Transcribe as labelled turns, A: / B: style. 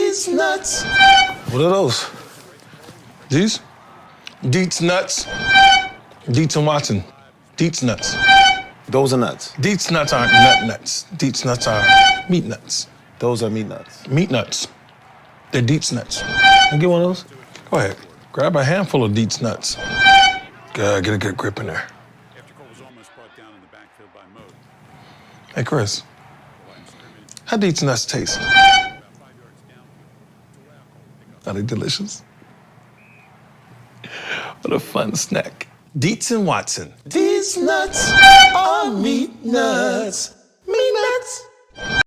A: These nuts. What are those? These? Dietz nuts. Dietz and Watson. Dietz nuts.
B: Those are nuts.
A: Dietz nuts aren't nuts. Dietz nuts are meat nuts.
B: Those are meat nuts.
A: Meat nuts. They're Dietz nuts. Can I get one of those? Go ahead. Grab a handful of Dietz nuts. Good, get a good grip in there. Hey, Chris. How Dietz nuts taste? Are they delicious? What a fun snack. Dietz and Watson. These nuts are meat nuts.